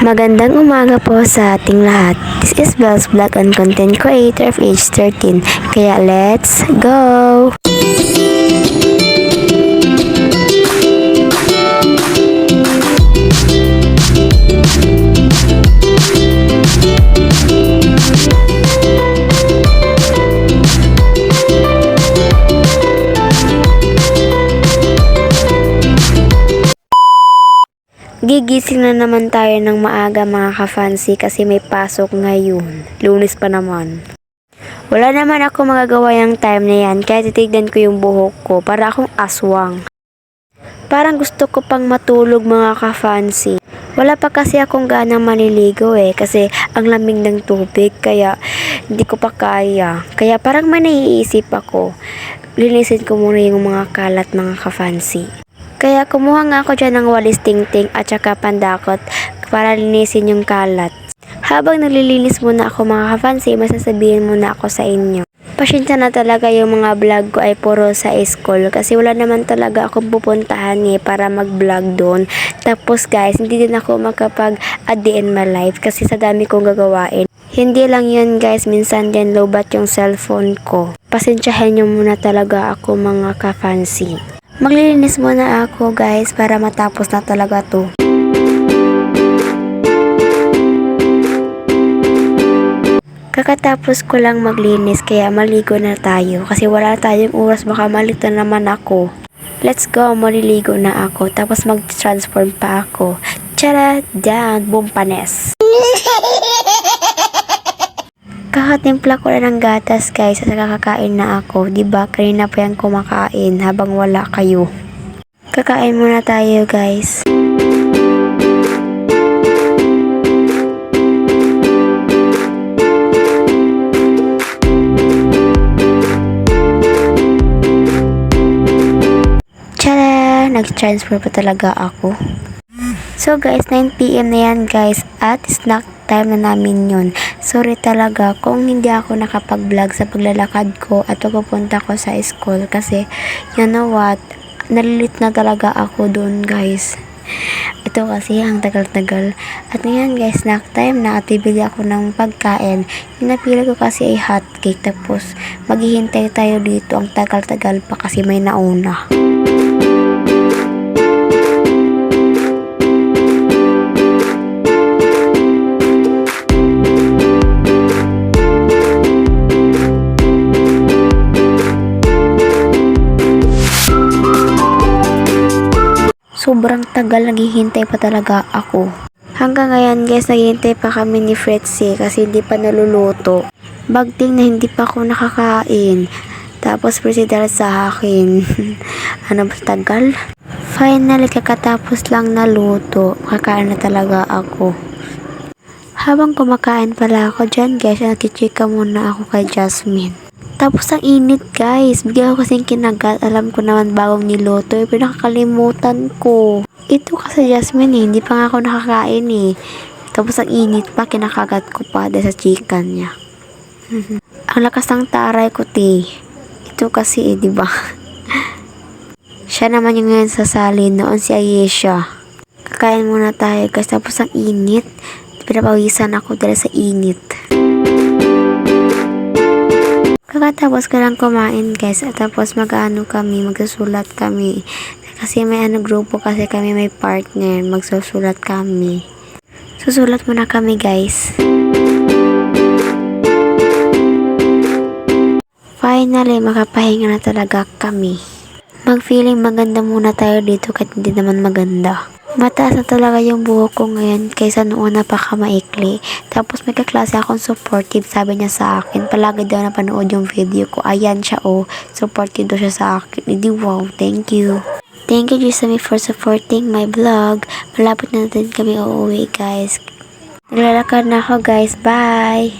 Magandang umaga po sa ating lahat. This is Bells Vlog and Content Creator of age 13. Kaya let's go! Gigising na naman tayo ng maaga mga ka-fancy kasi may pasok ngayon. Lunes pa naman. Wala naman ako magagawa yung time na yan kaya titignan ko yung buhok ko para akong aswang. Parang gusto ko pang matulog mga ka-fancy. Wala pa kasi akong ganang maliligo kasi ang lamig ng tubig kaya hindi ko pa kaya. Kaya parang may naiisip ako. Linisin ko muna yung mga kalat mga ka-fancy. Kaya kumuha nga ako dyan ng walis tingting at saka pandakot para linisin yung kalat. Habang naglilinis muna ako mga ka-fancy, masasabihin muna ako sa inyo. Pasensya na talaga yung mga vlog ko ay puro sa school kasi wala naman talaga akong pupuntahan para mag-vlog doon. Tapos guys, hindi din ako makapag-add in my life kasi sa dami kong gagawain. Hindi lang yun guys, minsan din lobat yung cellphone ko. Pasensyahan nyo muna talaga ako mga ka-fancy. Maglilinis muna ako guys para matapos na talaga to. Kakatapos ko lang maglinis kaya maligo na tayo kasi wala tayong oras baka malito naman ako. Let's go, maliligo na ako tapos mag-transform pa ako. Tara, down, boom panes. Kakatimpla ko na ng gatas guys at kakakain na ako. Diba kanina pa yan kumakain habang wala kayo. Kakain muna tayo guys. Tara! Nag-transfer pa talaga ako. So guys, 9 PM na yan guys at snack time na namin yun. Sorry talaga kung hindi ako nakapag-vlog sa paglalakad ko at pupunta ko sa school kasi you know what, nalilit na talaga ako doon guys. Ito kasi ang tagal-tagal. At ngayon guys, snack time na at bibili ako ng pagkain. Yung napili ko kasi ay hotcake tapos maghihintay tayo dito ang tagal-tagal pa kasi may nauna. Sobrang tagal, naghihintay pa talaga ako. Hanggang ngayon guys, naghihintay pa kami ni Fretzy kasi hindi pa naluluto. Bagting na hindi pa ako nakakain. Tapos presidal sa akin. Ano ba tagal? Finally, kakatapos lang naluto. Kakain na talaga ako. Habang kumakain pala ako dyan guys, nakichika muna ako kay Jasmine. Tapos ang init guys, bigyan ko kasing kinagat, alam ko naman bagong niluto, pero nakakalimutan ko. Ito kasi Jasmine hindi pa nga ako nakakain Tapos ang init pa, kinakagat ko pa dahil sa chicken niya. Ang lakas ng taray ko Ito kasi diba? Siya naman yung ngayon sasali, noon si Ayesha. Kakain muna tayo guys, tapos ang init. Pinapawisan ako dahil sa init. Kakatapos ko lang kumain guys at tapos magsusulat kami. Kasi may grupo kasi kami may partner, magsusulat kami. Susulat muna kami guys. Finally, makapahinga na talaga kami. Mag-feeling maganda muna tayo dito kahit hindi naman maganda. Mataas na talaga yung buhok ko ngayon kaysa noon napakamaikli. Tapos may kaklase akong supportive, sabi niya sa akin. Palagi daw napanood yung video ko. Ayan siya supportive daw siya sa akin. Hindi wow, thank you. Thank you Jisami for supporting my vlog. Malapit na din kami uuwi guys. Naglalakad na ako guys, bye!